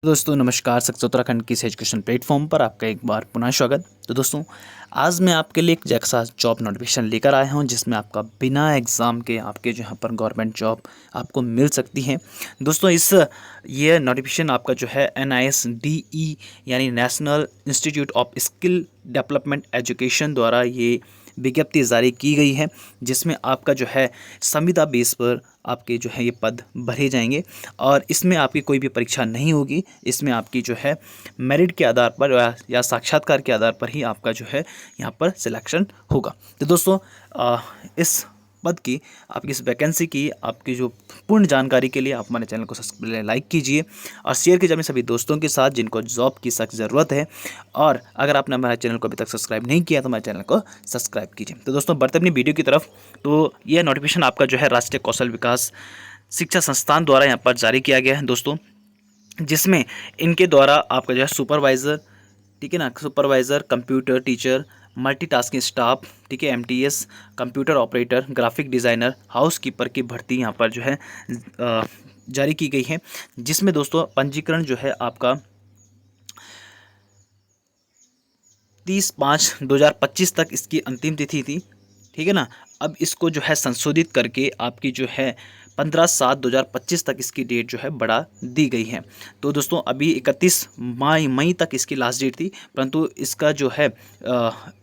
दोस्तों नमस्कार। सक्सेस उत्तराखंड की इस एजुकेशन प्लेटफॉर्म पर आपका एक बार पुनः स्वागत। तो दोस्तों आज मैं आपके लिए एक ऐसा जॉब नोटिफिकेशन लेकर आया हूं जिसमें आपका बिना एग्ज़ाम के आपके जो यहाँ पर गवर्नमेंट जॉब आपको मिल सकती है। दोस्तों ये नोटिफिकेशन आपका जो है NISDE यानी national institute of skill development education द्वारा ये विज्ञप्ति जारी की गई है, जिसमें आपका जो है संविदा बेस पर आपके जो है ये पद भरे जाएंगे और इसमें आपकी कोई भी परीक्षा नहीं होगी। इसमें आपकी जो है मेरिट के आधार पर या साक्षात्कार के आधार पर ही आपका जो है यहाँ पर सिलेक्शन होगा। तो दोस्तों इस पद की आपकी इस वैकेंसी की आपकी जो पूर्ण जानकारी के लिए आप हमारे चैनल को सब्सक्राइब लाइक कीजिए और शेयर कीजिए अपने सभी दोस्तों के साथ जिनको जॉब की सख्त ज़रूरत है। और अगर आपने हमारे चैनल को अभी तक सब्सक्राइब नहीं किया तो हमारे चैनल को सब्सक्राइब कीजिए। तो दोस्तों बढ़ते अपनी वीडियो की तरफ। तो यह नोटिफिकेशन आपका जो है राष्ट्रीय कौशल विकास शिक्षा संस्थान द्वारा यहाँ पर जारी किया गया है दोस्तों, जिसमें इनके द्वारा आपका जो है सुपरवाइज़र, ठीक है ना, supervisor, computer teacher, multitasking staff, ठीक है, MTS, computer operator, graphic designer, house keeper की भर्ती यहाँ पर जो है जारी की गई है। जिसमें दोस्तों पंजीकरण जो है आपका 30/5/2025 तक इसकी अंतिम तिथि थी, ठीक है ना। अब इसको जो है संशोधित करके आपकी जो है 15/7/2025 तक इसकी डेट जो है बढ़ा दी गई है। तो दोस्तों अभी 31 मई तक इसकी लास्ट डेट थी, परंतु इसका जो है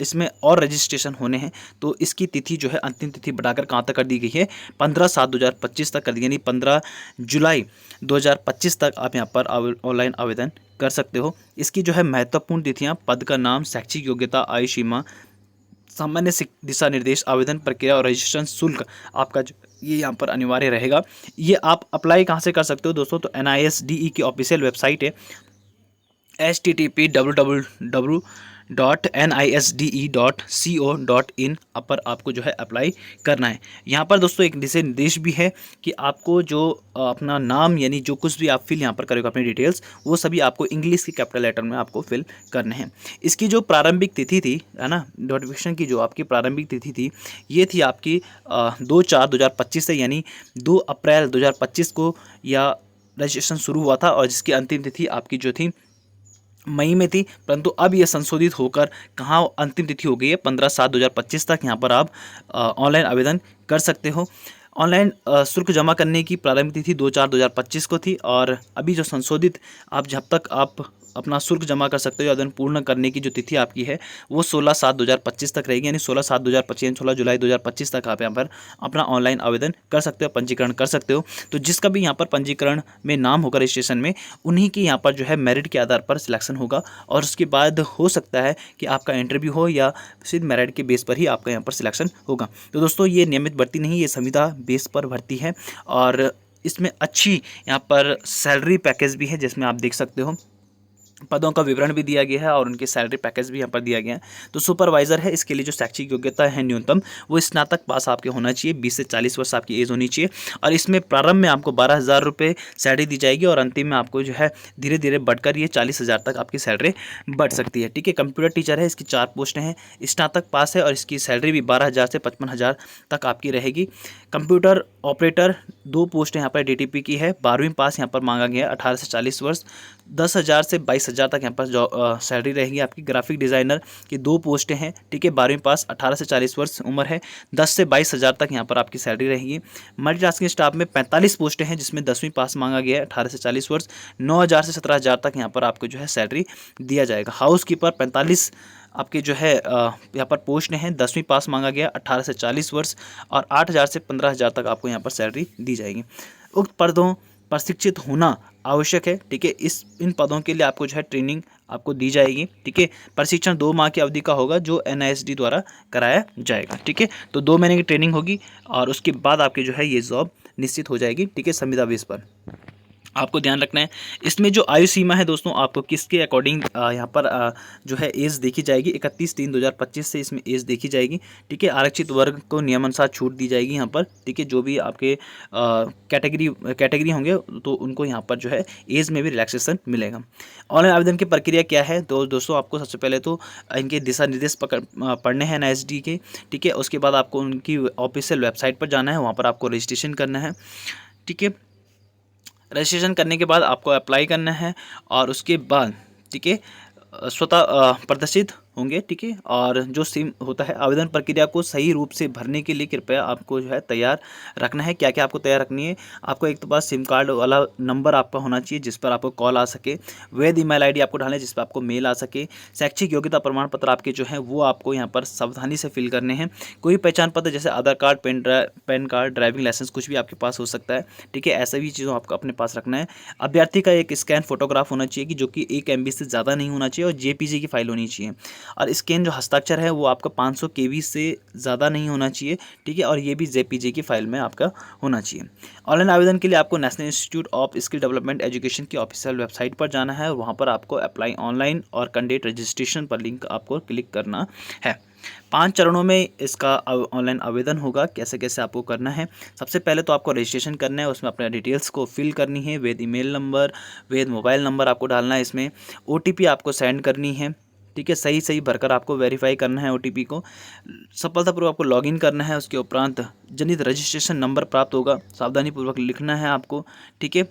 इसमें और रजिस्ट्रेशन होने हैं, तो इसकी तिथि जो है अंतिम तिथि बढ़ाकर कहाँ तक कर दी गई है, 15/7/2025 तक कर दी, यानी 15 जुलाई 2025 तक आप यहाँ पर ऑनलाइन आवेदन कर सकते हो। इसकी जो है महत्वपूर्ण तिथियाँ, पद का नाम, शैक्षिक योग्यता, आयु सीमा, सामान्य दिशा निर्देश, आवेदन प्रक्रिया और रजिस्ट्रेशन शुल्क आपका जो ये यहाँ पर अनिवार्य रहेगा। ये आप अप्लाई कहाँ से कर सकते हो दोस्तों, तो NISDE की ऑफिशियल वेबसाइट है http://www.nisde.co.in पर आपको जो है अप्लाई करना है। यहाँ पर दोस्तों एक दिशा निर्देश भी है कि आपको जो अपना नाम यानी जो कुछ भी आप फिल यहाँ पर करोगे अपनी डिटेल्स, वो सभी आपको इंग्लिश के कैपिटल लेटर में आपको फिल करने हैं। इसकी जो प्रारंभिक तिथि थी, है ना, नोटिफिकेशन की जो आपकी प्रारंभिक तिथि थी, ये थी आपकी 2/4/2025 से, यानी 2 अप्रैल 2025 को या रजिस्ट्रेशन शुरू हुआ था और जिसकी अंतिम तिथि आपकी जो थी मई में थी। परंतु अब यह संशोधित होकर कहाँ अंतिम तिथि हो गई है, 15/7/2025 तक यहाँ पर आप ऑनलाइन आवेदन कर सकते हो। ऑनलाइन शुल्क जमा करने की प्रारंभिक तिथि 2/4/2025 को थी और अभी जो संशोधित आप जब तक आप अपना शुल्क जमा कर सकते हो, आवेदन पूर्ण करने की जो तिथि आपकी है वो 16/7/2025 तक रहेगी, यानी 16/7/2025 16 जुलाई 2025 तक आप यहाँ पर अपना ऑनलाइन आवेदन कर सकते हो, पंजीकरण कर सकते हो। तो जिसका भी यहाँ पर पंजीकरण में नाम होगा रजिस्ट्रेशन में, उन्हीं की यहाँ पर जो है मेरिट के आधार पर सिलेक्शन होगा और उसके बाद हो सकता है कि आपका इंटरव्यू हो या सिर्फ मेरिट के बेस पर ही आपका यहाँ पर सिलेक्शन होगा। तो दोस्तों ये नियमित भर्ती नहीं, ये संविदा बेस पर भर्ती है और इसमें अच्छी यहाँ पर सैलरी पैकेज भी है, जिसमें आप देख सकते हो पदों का विवरण भी दिया गया है और उनके सैलरी पैकेज भी यहाँ पर दिया गया है। तो सुपरवाइज़र है, इसके लिए जो शैक्षिक योग्यता है न्यूनतम वो स्नातक पास आपके होना चाहिए, 20 से 40 वर्ष आपकी एज होनी चाहिए और इसमें प्रारंभ में आपको 12,000 रुपये सैलरी दी जाएगी और अंतिम में आपको जो है धीरे धीरे बढ़कर ये 40,000 तक आपकी सैलरी बढ़ सकती है, ठीक है। कंप्यूटर टीचर है, इसकी 4 पोस्टें हैं, स्नातक पास है और इसकी सैलरी भी 12,000 से 55,000 तक आपकी रहेगी। कंप्यूटर ऑपरेटर 2 पोस्ट यहाँ पर DTP की है, 12वीं पास यहाँ पर मांगा गया है, 18 से 40 वर्ष, 10,000 से 22,000 तक यहाँ पर सैलरी रहेगी आपकी। ग्राफिक डिज़ाइनर की 2 पोस्टें हैं, ठीक है, 12वीं पास, 18 से 40 वर्ष उम्र है, 10 से 22,000 तक यहाँ पर आपकी सैलरी रहेगी। मल्टीटास्किंग स्टाफ में 45 पोस्टें हैं जिसमें 10वीं पास मांगा गया है, 18 से 40 वर्ष, 9,000 से 17,000 तक यहाँ पर आपको जो है सैलरी दिया जाएगा। हाउस कीपर 45 आपके जो है यहाँ पर पोस्ट हैं, 10वीं पास मांगा गया, 18 से 40 वर्ष और 8,000 से 15,000 तक आपको यहाँ पर सैलरी दी जाएगी। उक्त पदों प्रशिक्षित होना आवश्यक है, ठीक है। इन पदों के लिए आपको जो है ट्रेनिंग आपको दी जाएगी, ठीक है। प्रशिक्षण 2 माह की अवधि का होगा जो NISD द्वारा कराया जाएगा, ठीक है। तो 2 महीने की ट्रेनिंग होगी और उसके बाद आपकी जो है ये जॉब निश्चित हो जाएगी, ठीक है, संविदा बेस पर। आपको ध्यान रखना है इसमें जो आयु सीमा है दोस्तों, आपको किसके अकॉर्डिंग यहाँ पर जो है एज देखी जाएगी, 31/3/2025 से इसमें एज देखी जाएगी, ठीक है। आरक्षित वर्ग को नियमानुसार छूट दी जाएगी यहाँ पर, ठीक है। जो भी आपके कैटेगरी होंगे तो उनको यहाँ पर जो है एज में भी रिलैक्सेशन मिलेगा। ऑनलाइन आवेदन की प्रक्रिया क्या है, तो दोस्तों आपको सबसे पहले तो इनके दिशा निर्देश पढ़ने हैं NISD के, ठीक है। उसके बाद आपको उनकी ऑफिशियल वेबसाइट पर जाना है, वहाँ पर आपको रजिस्ट्रेशन करना है, ठीक है। रजिस्ट्रेशन करने के बाद आपको अप्लाई करना है और उसके बाद ठीक है स्वतः प्रदर्शित होंगे। ठीक है, और जो सिम होता है आवेदन प्रक्रिया को सही रूप से भरने के लिए कृपया आपको जो है तैयार रखना है। क्या क्या आपको तैयार रखनी है, आपको एक तो पास सिम कार्ड वाला नंबर आपका होना चाहिए जिस पर आपको कॉल आ सके, वैध ईमेल आईडी आपको डालना है जिस पर आपको मेल आ सके, शैक्षिक योग्यता प्रमाण पत्र आपके जो है वो आपको यहाँ पर सावधानी से फिल करने हैं। कोई पहचान पत्र जैसे Aadhaar card, PAN card, driving licence कुछ भी आपके पास हो सकता है। ठीक है, ऐसा भी चीज़ों आपको अपने पास रखना है। अभ्यर्थी का एक स्कैन फोटोग्राफ होना चाहिए कि जो कि 1 MB से ज़्यादा नहीं होना चाहिए और JPG की फाइल होनी चाहिए। और स्कैन जो हस्ताक्षर है वो आपका 500 KB से ज़्यादा नहीं होना चाहिए। ठीक है, और ये भी JPG की फाइल में आपका होना चाहिए। ऑनलाइन आवेदन के लिए आपको national institute of skill development education की ऑफिशियल वेबसाइट पर जाना है और वहाँ पर आपको अप्लाई ऑनलाइन और कंडक्ट रजिस्ट्रेशन पर लिंक आपको क्लिक करना है। 5 चरणों में इसका ऑनलाइन आवेदन होगा। कैसे कैसे आपको करना है, सबसे पहले तो आपको रजिस्ट्रेशन करना है, उसमें अपने डिटेल्स को फिल करनी है, वैध ईमेल नंबर, वैध मोबाइल नंबर आपको डालना है, इसमें OTP आपको सेंड करनी है। ठीक है, सही सही भरकर आपको वेरीफाई करना है OTP को, सफलतापूर्वक आपको लॉगिन करना है। उसके उपरांत जनित रजिस्ट्रेशन नंबर प्राप्त होगा, सावधानीपूर्वक लिखना है आपको। ठीक है,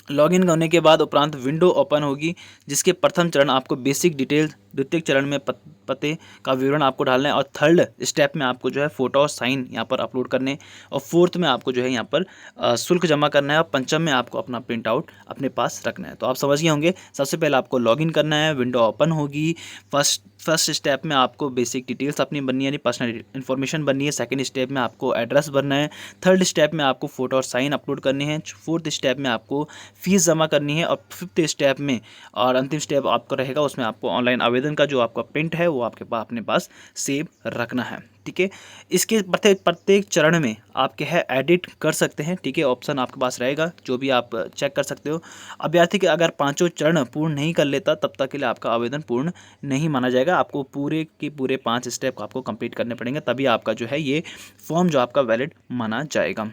लॉगिन होने के बाद उपरांत विंडो ओपन होगी जिसके प्रथम चरण आपको बेसिक डिटेल्स, द्वितीय चरण में पते का विवरण आपको डालना है और थर्ड स्टेप में आपको जो है फ़ोटो और साइन यहाँ पर अपलोड करने, और फोर्थ में आपको जो है यहाँ पर शुल्क जमा करना है और पंचम में आपको अपना प्रिंट आउट अपने पास रखना है। तो आप समझ गए होंगे, सबसे पहले आपको लॉगिन करना है, विंडो ओपन होगी, फर्स्ट स्टेप में आपको बेसिक डिटेल्स अपनी बननी है यानी पर्सनल इन्फॉर्मेशन बननी है, सेकंड स्टेप में आपको एड्रेस भरना है, थर्ड स्टेप में आपको फ़ोटो और साइन अपलोड करने हैं, फोर्थ स्टेप में आपको फ़ीस जमा करनी है और फिफ्थ स्टेप में और अंतिम स्टेप आपका रहेगा उसमें आपको ऑनलाइन आवेदन का जो आपका प्रिंट है वो आपके पास अपने पास सेव रखना है। ठीक है, इसके प्रत्येक चरण में आप क्या है एडिट कर सकते हैं। ठीक है, ऑप्शन आपके पास रहेगा जो भी आप चेक कर सकते हो। अभ्यर्थी के अगर 5 चरण पूर्ण नहीं कर लेता तब तक के लिए आपका आवेदन पूर्ण नहीं माना जाएगा। आपको पूरे के पूरे 5 स्टेप आपको कंप्लीट करने पड़ेंगे, तभी आपका जो है ये फॉर्म जो आपका वैलिड माना जाएगा।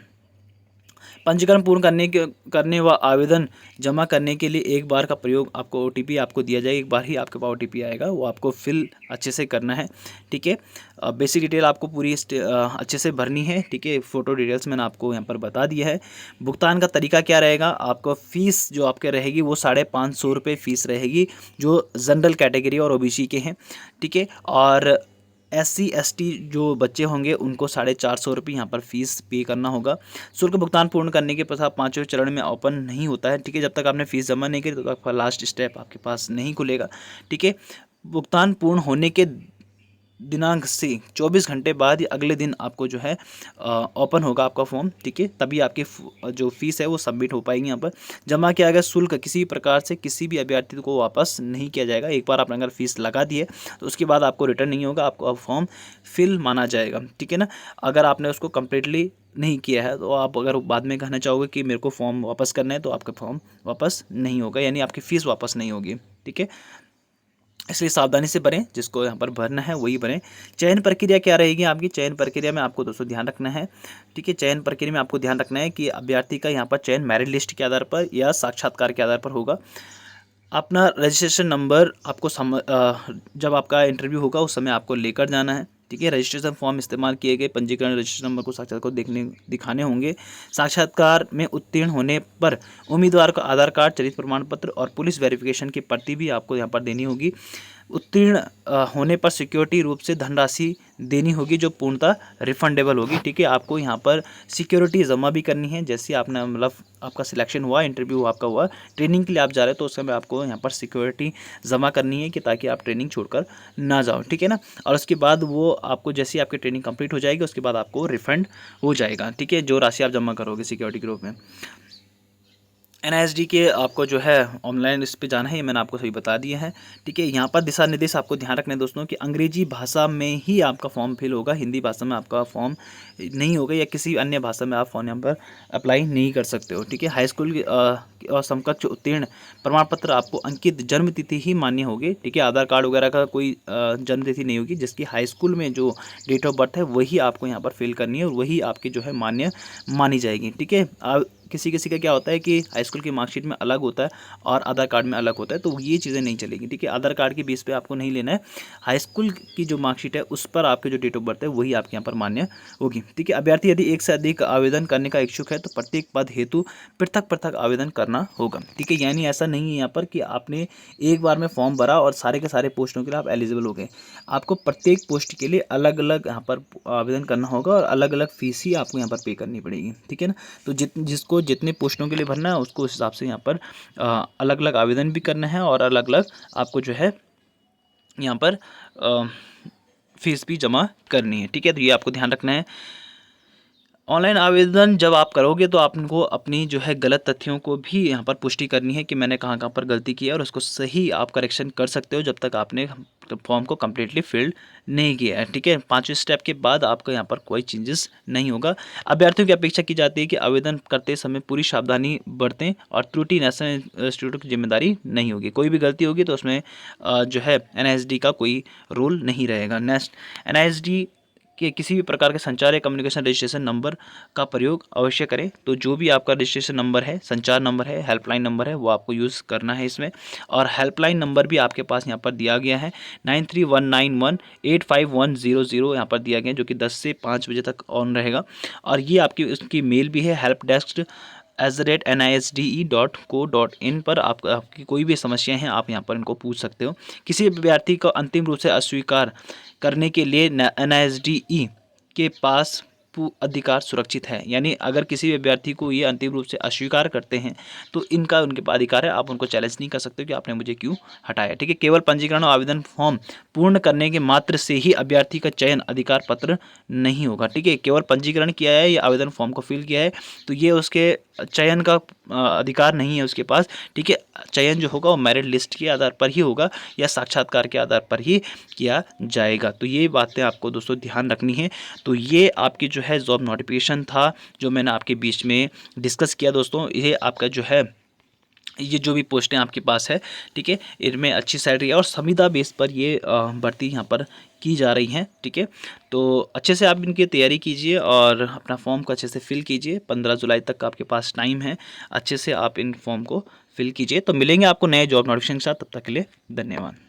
पंजीकरण पूर्ण करने व आवेदन जमा करने के लिए एक बार का प्रयोग आपको OTP आपको दिया जाएगा, एक बार ही आपके पास OTP आएगा, वो आपको फिल अच्छे से करना है। ठीक है, बेसिक डिटेल आपको पूरी अच्छे से भरनी है। ठीक है, फ़ोटो डिटेल्स मैंने आपको यहाँ पर बता दिया है। भुगतान का तरीका क्या रहेगा, आपको फ़ीस जो आपके रहेगी वो 550 रुपये फ़ीस रहेगी जो जनरल कैटेगरी और OBC के हैं। ठीक है, और SC ST जो बच्चे होंगे उनको 450 रुपये यहाँ पर फीस पे करना होगा। शुल्क भुगतान पूर्ण करने के पश्चात 5वें चरण में ओपन नहीं होता है। ठीक है, जब तक आपने फीस जमा नहीं की तब तक लास्ट स्टेप आपके पास नहीं खुलेगा। ठीक है, भुगतान पूर्ण होने के दिनांक से 24 घंटे बाद या अगले दिन आपको जो है ओपन होगा आपका फॉर्म। ठीक है, तभी आपकी जो फीस है वो सबमिट हो पाएगी। यहाँ पर जमा किया गया शुल्क किसी प्रकार से किसी भी अभ्यर्थी को वापस नहीं किया जाएगा। एक बार आपने अगर फीस लगा दी है तो उसके बाद आपको रिटर्न नहीं होगा, आपको फॉर्म फिल माना जाएगा। ठीक है ना, अगर आपने उसको कम्प्लीटली नहीं किया है तो आप अगर बाद में कहना चाहोगे कि मेरे को फॉर्म वापस करना है तो आपका फॉर्म वापस नहीं होगा, यानी आपकी फ़ीस वापस नहीं होगी। ठीक है, इसलिए सावधानी से भरें, जिसको यहाँ पर भरना है वही भरें। चयन प्रक्रिया क्या रहेगी आपकी, चयन प्रक्रिया में आपको दोस्तों ध्यान रखना है। ठीक है, चयन प्रक्रिया में आपको ध्यान रखना है कि अभ्यर्थी का यहाँ पर चयन मेरिट लिस्ट के आधार पर या साक्षात्कार के आधार पर होगा। अपना रजिस्ट्रेशन नंबर आपको जब आपका इंटरव्यू होगा उस समय आपको लेकर जाना है। ठीक है, रजिस्ट्रेशन फॉर्म इस्तेमाल किए गए पंजीकरण रजिस्ट्रेशन नंबर को साक्षात्कार को दिखाने होंगे। साक्षात्कार में उत्तीर्ण होने पर उम्मीदवार का आधार कार्ड, चरित्र प्रमाण पत्र और पुलिस वेरिफिकेशन की प्रति भी आपको यहाँ पर देनी होगी। उत्तीर्ण होने पर सिक्योरिटी रूप से धनराशि देनी होगी जो पूर्णतः रिफंडेबल होगी। ठीक है, आपको यहाँ पर सिक्योरिटी जमा भी करनी है। जैसे आपने मतलब आपका सिलेक्शन हुआ, इंटरव्यू आपका हुआ, ट्रेनिंग के लिए आप जा रहे हो तो उस समय आपको यहाँ पर सिक्योरिटी जमा करनी है कि ताकि आप ट्रेनिंग छोड़कर ना जाओ। ठीक है ना, और उसके बाद वो आपको जैसे ही आपकी ट्रेनिंग कंप्लीट हो जाएगी उसके बाद आपको रिफंड हो जाएगा। ठीक है, जो राशि आप जमा करोगे सिक्योरिटी के रूप में। NISD के आपको जो है ऑनलाइन इस पे जाना है, ये मैंने आपको सभी बता दिया है। ठीक है, यहाँ पर दिशा निर्देश आपको ध्यान रखना है दोस्तों कि अंग्रेजी भाषा में ही आपका फॉर्म फिल होगा, हिंदी भाषा में आपका फॉर्म नहीं होगा या किसी अन्य भाषा में आप फॉर्म यहाँ पर अप्लाई नहीं कर सकते हो। ठीक है, हाई स्कूल और समकक्ष उत्तीर्ण प्रमाण पत्र आपको अंकित जन्म तिथि ही मान्य होगी। ठीक है, आधार कार्ड वगैरह का कोई जन्म तिथि नहीं होगी, जिसकी हाई स्कूल में जो डेट ऑफ बर्थ है वही आपको यहाँ पर फिल करनी है और वही आपकी जो है मान्य मानी जाएगी। ठीक है, किसी किसी का क्या होता है कि हाई स्कूल की मार्कशीट में अलग होता है और आधार कार्ड में अलग होता है, तो ये चीज़ें नहीं चलेगी, ठीक है। आधार कार्ड के बेस पे आपको नहीं लेना है, हाई स्कूल की जो मार्कशीट है उस पर आपके जो डेट ऑफ बर्थ है वही आपके यहाँ पर मान्य होगी, ठीक है। अभ्यर्थी यदि एक से अधिक आवेदन करने का इच्छुक है तो प्रत्येक पद हेतु पृथक पृथक आवेदन करना होगा, ठीक है। यानी ऐसा नहीं है यहाँ पर कि आपने एक बार में फॉर्म भरा और सारे के सारे पोस्टों के लिए आप एलिजिबल हो गए। आपको प्रत्येक पोस्ट के लिए अलग अलग यहाँ पर आवेदन करना होगा और अलग अलग फीस ही आपको यहाँ पर पे करनी पड़ेगी, ठीक है ना। तो जिसको जितने पोस्टों के लिए भरना है उसको उस हिसाब से यहाँ पर अलग अलग आवेदन भी करना है और अलग अलग आपको जो है यहाँ पर फीस भी जमा करनी है, ठीक है। तो ये आपको ध्यान रखना है। ऑनलाइन आवेदन जब आप करोगे तो आपको अपनी जो है गलत तथ्यों को भी यहाँ पर पुष्टि करनी है कि मैंने कहाँ कहाँ पर गलती की है, और उसको सही आप करेक्शन कर सकते हो जब तक आपने फॉर्म को कम्प्लीटली फिल नहीं किया है, ठीक है। 5वें स्टेप के बाद आपका यहाँ पर कोई चेंजेस नहीं होगा। अभ्यर्थियों की अपेक्षा की जाती है कि आवेदन करते समय पूरी सावधानी बरतें और त्रुटि नेशनल इंस्टीट्यूट की जिम्मेदारी नहीं होगी। कोई भी गलती होगी तो उसमें जो है NISD का कोई रोल नहीं रहेगा। नेक्स्ट, NISD कि किसी भी प्रकार के संचार या कम्युनिकेशन रजिस्ट्रेशन नंबर का प्रयोग अवश्य करें। तो जो भी आपका रजिस्ट्रेशन नंबर है, संचार नंबर है, हेल्पलाइन नंबर है, वो आपको यूज़ करना है इसमें। और हेल्पलाइन नंबर भी आपके पास यहाँ पर दिया गया है 9319185100 यहाँ पर दिया गया है, जो कि 10 से 5 बजे तक ऑन रहेगा। और ये आपकी उसकी मेल भी है helpdesk@nisde.co.in पर। आपकी कोई भी समस्याएं हैं आप यहाँ पर इनको पूछ सकते हो। किसी विद्यार्थी को अंतिम रूप से अस्वीकार करने के लिए NISDE के पास अधिकार सुरक्षित है। यानी अगर किसी विद्यार्थी को ये अंतिम रूप से अस्वीकार करते हैं तो इनका उनके पास अधिकार है, आप उनको चैलेंज नहीं कर सकते कि आपने मुझे क्यों हटाया, ठीक है। केवल पंजीकरण और आवेदन फॉर्म पूर्ण करने के मात्र से ही अभ्यर्थी का चयन अधिकार पत्र नहीं होगा, ठीक है। केवल पंजीकरण किया है या आवेदन फॉर्म को फिल किया है तो ये उसके चयन का अधिकार नहीं है उसके पास, ठीक है। चयन जो होगा वो मेरिट लिस्ट के आधार पर ही होगा या साक्षात्कार के आधार पर ही किया जाएगा। तो ये बातें आपको दोस्तों ध्यान रखनी है। तो ये आपकी जो है जॉब नोटिफिकेशन था जो मैंने आपके बीच में डिस्कस किया दोस्तों। ये आपका जो है ये जो भी पोस्टें आपके पास है, ठीक है, इनमें अच्छी सैलरी है और संविदा बेस पर ये भर्ती यहाँ पर की जा रही हैं, ठीक है। तो अच्छे से आप इनकी तैयारी कीजिए और अपना फॉर्म को अच्छे से फिल कीजिए। 15 जुलाई तक आपके पास टाइम है, अच्छे से आप इन फॉर्म को फिल कीजिए। तो मिलेंगे आपको नए जॉब नोटिफिकेशन के साथ, तब तक के लिए धन्यवाद।